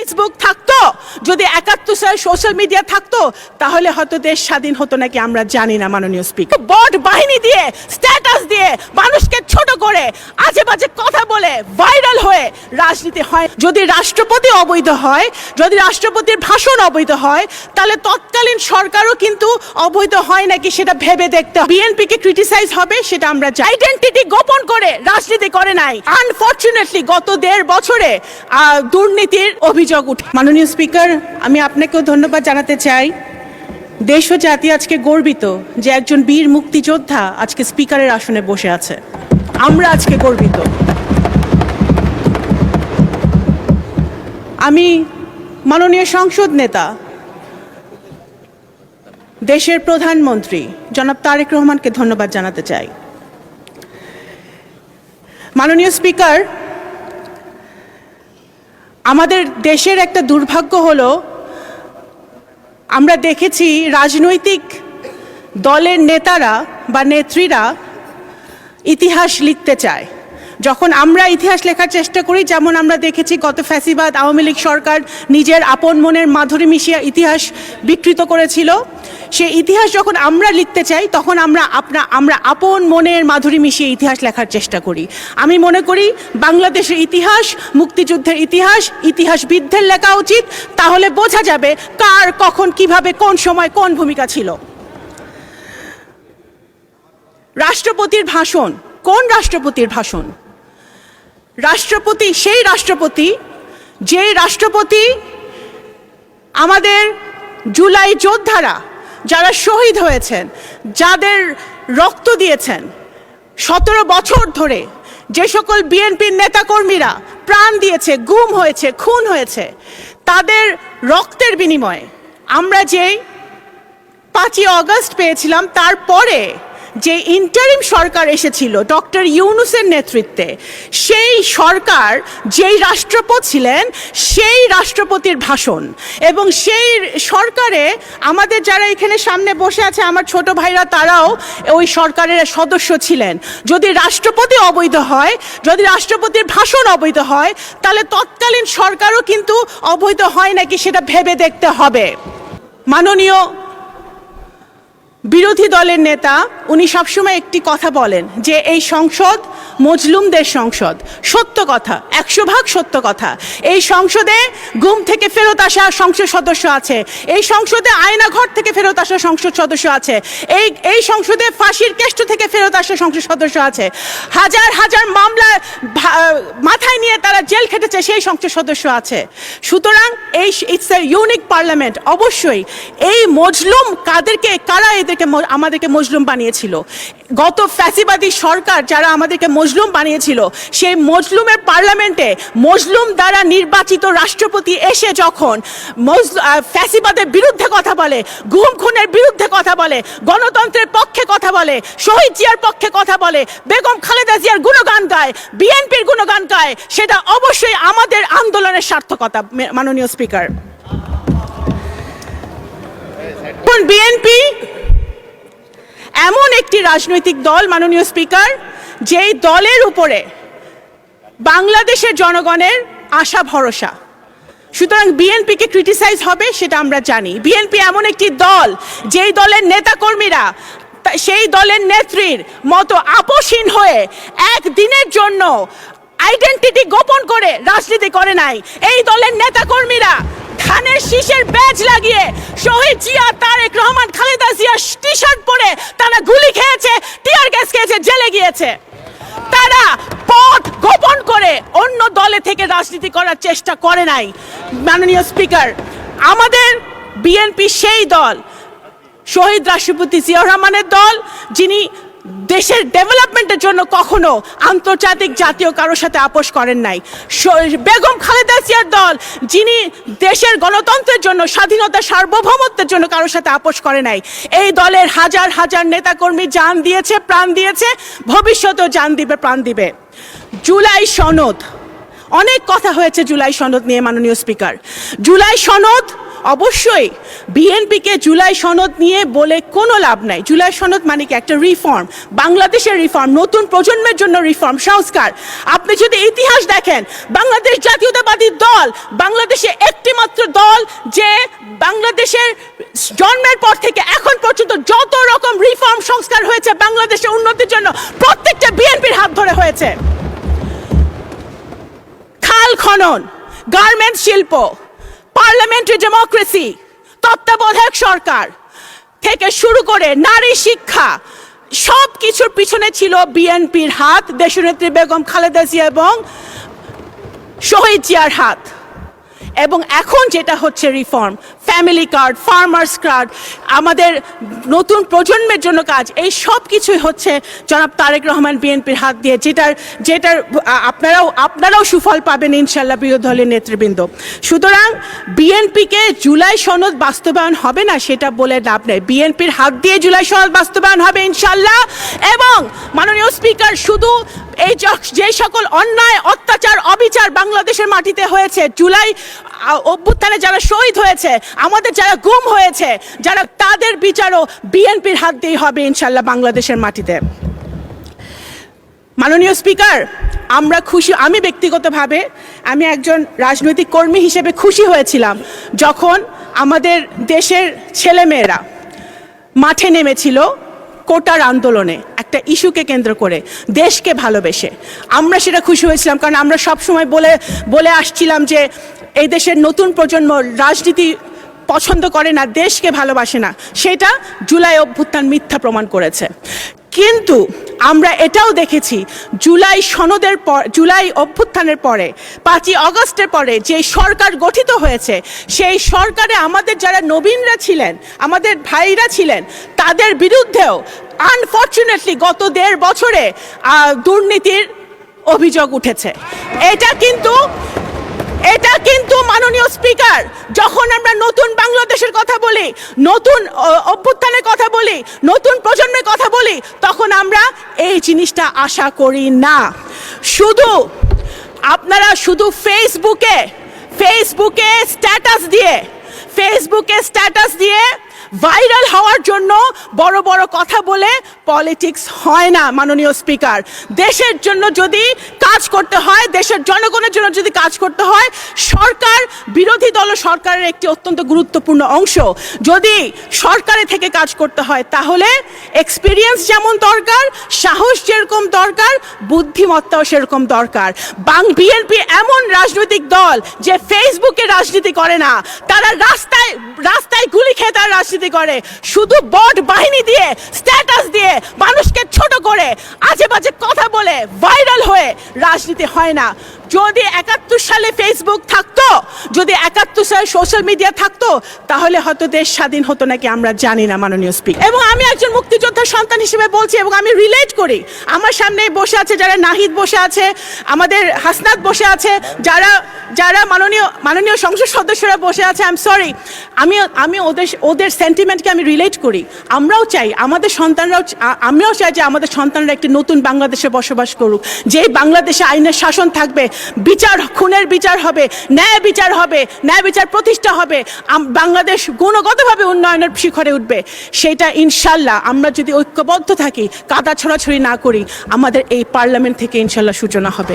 Facebook থাকতো, যদি 71 সালে সোশ্যাল মিডিয়া থাকতো, তাহলে হয়তো দেশ স্বাধীন হতো নাকি আমরা জানি না। মাননীয় স্পিকার, বট বাহিনী দিয়ে, স্ট্যাটাস দিয়ে, মানুষকে ছোট করে, আজে বাজে কথা বলে, ভাইরাল হয়ে রাজনীতি হয়। যদি রাষ্ট্রপতি অবৈধ হয়, যদি রাষ্ট্রপতির ভাষণ অবৈধ হয়, তাহলে তৎকালীন সরকারও কিন্তু অবৈধ হয় নাকি সেটা ভেবে দেখতে হবে। বিএনপিকে ক্রিটিসাইজ হবে সেটা আমরা জানি। আইডেন্টিটি গোপন করে রাজনীতি করে নাই। আনফরচুনেটলি গত 1.5 বছরে দুর্নীতির অভিযোগ উঠে। মাননীয় স্পিকার, আমি আপনাকেও ধন্যবাদ জানাতে চাই। দেশ ও জাতি আজকে গর্বিত যে একজন বীর মুক্তিযোদ্ধা আজকে স্পিকারের আসনে বসে আছে। আমরা আজকে গর্বিত। আমি মাননীয় সংসদ নেতা, দেশের প্রধানমন্ত্রী জনাব তারেক রহমানকে ধন্যবাদ জানাতে চাই। মাননীয় স্পিকার, আমাদের দেশের একটা দুর্ভাগ্য হলো, আমরা দেখেছি রাজনৈতিক দলের নেতারা বা নেত্রীরা ইতিহাস লিখতে চায়। যখন আমরা ইতিহাস লেখার চেষ্টা করি, যেমন আমরা দেখেছি গত ফ্যাসিবাদ আওয়ামী লীগ সরকার নিজের আপন মনের মাধুরী মিশিয়ে ইতিহাস বিকৃত করেছিল, সেই ইতিহাস যখন আমরা লিখতে চাই তখন আমরা আপন মনের মাধুরী মিশিয়ে ইতিহাস লেখার চেষ্টা করি। আমি মনে করি বাংলাদেশের ইতিহাস, মুক্তিযুদ্ধের ইতিহাস, ইতিহাসবিদদের লেখা উচিত। তাহলে বোঝা যাবে কার কখন কিভাবে কোন সময় কোন ভূমিকা ছিল। রাষ্ট্রপতির ভাষণ, কোন রাষ্ট্রপতির ভাষণ? রাষ্ট্রপতি সেই রাষ্ট্রপতি যেই রাষ্ট্রপতি আমাদের জুলাই যোদ্ধারা যারা শহীদ হয়েছেন, যাদের রক্ত দিয়েছেন 17 বছর ধরে, যে সকল বিএনপির নেতাকর্মীরা প্রাণ দিয়েছে, গুম হয়েছে, খুন হয়েছে, তাদের রক্তের বিনিময়ে আমরা যেই 5ই আগস্ট পেয়েছিলাম, তারপরে যে ইন্টারিম সরকার এসেছিল ডক্টর ইউনূসের নেতৃত্বে, সেই সরকার যেই রাষ্ট্রপতি ছিলেন সেই রাষ্ট্রপতির ভাষণ, এবং সেই সরকারে আমাদের যারা এখানে সামনে বসে আছে আমার ছোট ভাইরা, তারাও ওই সরকারের সদস্য ছিলেন। যদি রাষ্ট্রপতি অবৈধ হয়, যদি রাষ্ট্রপতির ভাষণ অবৈধ হয়, তাহলে তৎকালীন সরকারও কিন্তু অবৈধ হয় নাকি সেটা ভেবে দেখতে হবে। মাননীয় বিরোধী দলের নেতা উনি সবসময় একটি কথা বলেন যে এই সংসদ মজলুমদের সংসদ। সত্য কথা, 100% সত্য কথা। এই সংসদে গুম থেকে ফেরত আসা সংসদ সদস্য আছে, এই সংসদে আয়নাঘর থেকে ফেরত আসা সংসদ সদস্য আছে, এই সংসদে ফাঁসির কেষ্ট থেকে ফেরত আসা সংসদ সদস্য আছে, হাজার হাজার মামলা মাথায় নিয়ে তারা জেল খেটেছে সেই সংসদ সদস্য আছে। সুতরাং ইটস এ ইউনিক পার্লামেন্ট। অবশ্যই এই মজলুম কারা আমাদেরকে মজলুম বানিয়েছিল? গত ফ্যাসিবাদী সরকার যারা আমাদেরকে মজলুম বানিয়েছিল, সেই মজলুমের পার্লামেন্টে মজলুম দ্বারা নির্বাচিত রাষ্ট্রপতি এসে যখন ফ্যাসিবাদের বিরুদ্ধে কথা বলে, গুম খুনের বিরুদ্ধে কথা বলে, গণতন্ত্রের পক্ষে কথা বলে, শহীদ জিয়ার পক্ষে কথা বলে, বেগম খালেদা জিয়ার গুণগান গায়, বিএনপির গুণগান গায়, সেটা অবশ্যই আমাদের আন্দোলনের সার্থকতা। মাননীয় স্পিকার, বিএনপি এমন একটি রাজনৈতিক দল, মাননীয় স্পিকার, যেই দলের উপরে বাংলাদেশের জনগণের আশা ভরসা। সুতরাং বিএনপিকে ক্রিটিসাইজ হবে সেটা আমরা জানি। বিএনপি এমন একটি দল যেই দলের নেতাকর্মীরা সেই দলের নেত্রীর মতো আপোষহীন হয়ে একদিনের জন্য আইডেন্টিটি গোপন করে রাজনীতি করে নাই। এই দলের নেতাকর্মীরা ধানের শীষের ব্যাজ লাগিয়ে শহীদ জিয়া, তারেক রহমান, খালেদা জিয়া টি শার্ট পরে তারা গুলি খেয়েছে, টিয়ার গ্যাস খেয়েছে, জেলে গিয়েছে। তারা পথ গোপন করে অন্য দলে থেকে রাজনীতি করার চেষ্টা করে নাই। মাননীয় স্পিকার, আমাদের বিএনপি সেই দল, শহীদ রাষ্ট্রপতি জিয়াউর রহমানের দল, যিনি দেশের ডেভেলপমেন্টের জন্য কখনো আন্তর্জাতিক জাতীয় কারোর সাথে আপোষ করেন নাই। বেগম খালেদা জিয়ার দল, যিনি দেশের গণতন্ত্রের জন্য, স্বাধীনতা, সার্বভৌমত্বের জন্য কারোর সাথে আপোষ করে নাই। এই দলের হাজার হাজার নেতাকর্মী জান দিয়েছে, প্রাণ দিয়েছে, ভবিষ্যতেও জান দিবে, প্রাণ দিবে। জুলাই সনদ অনেক কথা হয়েছে জুলাই সনদ নিয়ে মাননীয় স্পিকার। জুলাই সনদ অবশ্যই বিএনপিকে জুলাই সনদ নিয়ে বলে কোনো লাভ নাই। জুলাই সনদ মানে কি একটা রিফর্ম, বাংলাদেশের রিফর্ম, নতুন প্রজন্মের জন্য রিফর্ম, সংস্কার। আপনি যদি ইতিহাস দেখেন, বাংলাদেশ জাতীয়তাবাদী দল বাংলাদেশে একটি মাত্র দল যে বাংলাদেশের জন্মের পর থেকে এখন পর্যন্ত যত রকম রিফর্ম সংস্কার হয়েছে বাংলাদেশের উন্নতির জন্য প্রত্যেকটা বিএনপির হাত ধরে হয়েছে। খাল খনন, গার্মেন্টস শিল্প, পার্লামেন্টারি ডেমোক্রেসি, তত্ত্বাবধায়ক সরকার থেকে শুরু করে নারী শিক্ষা, সব কিছুর পিছনে ছিল বিএনপির হাত, দেশনেত্রী বেগম খালেদা জিয়া এবং শহীদ জিয়ার হাত। এবং এখন যেটা হচ্ছে reform, family card, farmers card, আমাদের নতুন প্রজন্মের জন্য কাজ, এই সব কিছুই হচ্ছে জনাব তারেক রহমান বিএনপির হাত দিয়ে, যেটার আপনারাও সুফল পাবেন ইনশাল্লাহ বিরোধী দলের নেতৃবৃন্দ। সুতরাং বিএনপিকে জুলাই সনদ বাস্তবায়ন হবে না সেটা বলে লাভ নেই। বিএনপির হাত দিয়ে জুলাই সনদ বাস্তবায়ন হবে ইনশাল্লাহ। এবং মাননীয় স্পিকার, শুধু এই যে সকল অন্যায়, অত্যাচার, অবিচার বাংলাদেশের মাটিতে হয়েছে, জুলাই অভ্যুত্থানে যারা শহীদ হয়েছে, আমাদের যারা গুম হয়েছে, যারা, তাদের বিচারও বিএনপির হাত দিয়েই হবে ইনশাল্লাহ বাংলাদেশের মাটিতে। মাননীয় স্পিকার, আমরা খুশি, আমি ব্যক্তিগতভাবে আমি একজন রাজনৈতিক কর্মী হিসেবে খুশি হয়েছিলাম যখন আমাদের দেশের ছেলেমেয়েরা মাঠে নেমেছিল কোটার আন্দোলনে, একটা ইস্যুকে কেন্দ্র করে, দেশকে ভালোবেসে। আমরা সেটা খুশি হয়েছিলাম, কারণ আমরা সবসময় বলে আসছিলাম যে এই দেশের নতুন প্রজন্ম রাজনীতি পছন্দ করে না, দেশকে ভালোবাসে না। সেটা জুলাই অভ্যুত্থান মিথ্যা প্রমাণ করেছে। কিন্তু আমরা এটাও দেখেছি জুলাই সনদের পর, জুলাই অভ্যুত্থানের পরে, 5ই আগস্টের পরে যে সরকার গঠিত হয়েছে, সেই সরকারে আমাদের যারা নবীনরা ছিলেন, আমাদের ভাইরা ছিলেন, তাদের বিরুদ্ধেও আনফর্চুনেটলি গত 1.5 বছরে দুর্নীতির অভিযোগ উঠেছে। এটা কিন্তু মাননীয় স্পিকার, যখন আমরা নতুন বাংলাদেশের কথা বলি, নতুন অভ্যুত্থানের কথা বলি, নতুন প্রজন্মের কথা বলি, তখন আমরা এই জিনিসটা আশা করি না। আপনারা শুধু ফেসবুকে স্ট্যাটাস দিয়ে ভাইরাল হওয়ার জন্য বড় বড় কথা বলে পলিটিক্স হয় না মাননীয় স্পিকার। দেশের জন্য যদি কাজ করতে হয়, দেশের জনগণের জন্য যদি কাজ করতে হয়, সরকার, বিরোধী দল সরকারের একটি অত্যন্ত গুরুত্বপূর্ণ অংশ, যদি সরকারে থেকে কাজ করতে হয় তাহলে এক্সপিরিয়েন্স যেমন দরকার, সাহস যেরকম দরকার, বুদ্ধিমত্তাও সেরকম দরকার। বিএনপি এমন রাজনৈতিক দল যে ফেসবুকে রাজনীতি করে না, তারা রাস্তায় গুলি খেয়ে তারা রাজনীতি করে, শুধু বট বাহিনী দিয়ে, স্ট্যাটাস দিয়ে, মানুষকে ছোট করে, আজে বাজে কথা বলে, ভাইরাল হয়ে রাজনীতি হয় না। যদি 71 সালে ফেসবুক থাকতো, যদি 71 সালে সোশ্যাল মিডিয়া থাকতো, তাহলে হয়তো দেশ স্বাধীন হতো নাকি আমরা জানি না মাননীয় স্পিকার। এবং আমি একজন মুক্তিযোদ্ধার সন্তান হিসেবে বলছি, এবং আমি রিলেট করি। আমার সামনে বসে আছে যারা, নাহিদ বসে আছে, আমাদের হাসনাত বসে আছে, যারা মাননীয় সংসদ সদস্যরা বসে আছে, আই এম সরি, আমি ওদের সেন্টিমেন্টকে আমি রিলেট করি। আমরাও চাই আমাদের সন্তানরাও, আমরাও চাই যে আমাদের সন্তানরা একটি নতুন বাংলাদেশে বসবাস করুক, যে বাংলাদেশে আইনের শাসন থাকবে, বিচার, খুনের বিচার হবে, ন্যায় বিচার প্রতিষ্ঠা হবে, বাংলাদেশ গুণগতভাবে উন্নয়নের শিখরে উঠবে। সেটা ইনশাল্লাহ আমরা যদি ঐক্যবদ্ধ থাকি, কাদা ছড়াছড়ি না করি, আমাদের এই পার্লামেন্ট থেকে ইনশাল্লাহ সূচনা হবে।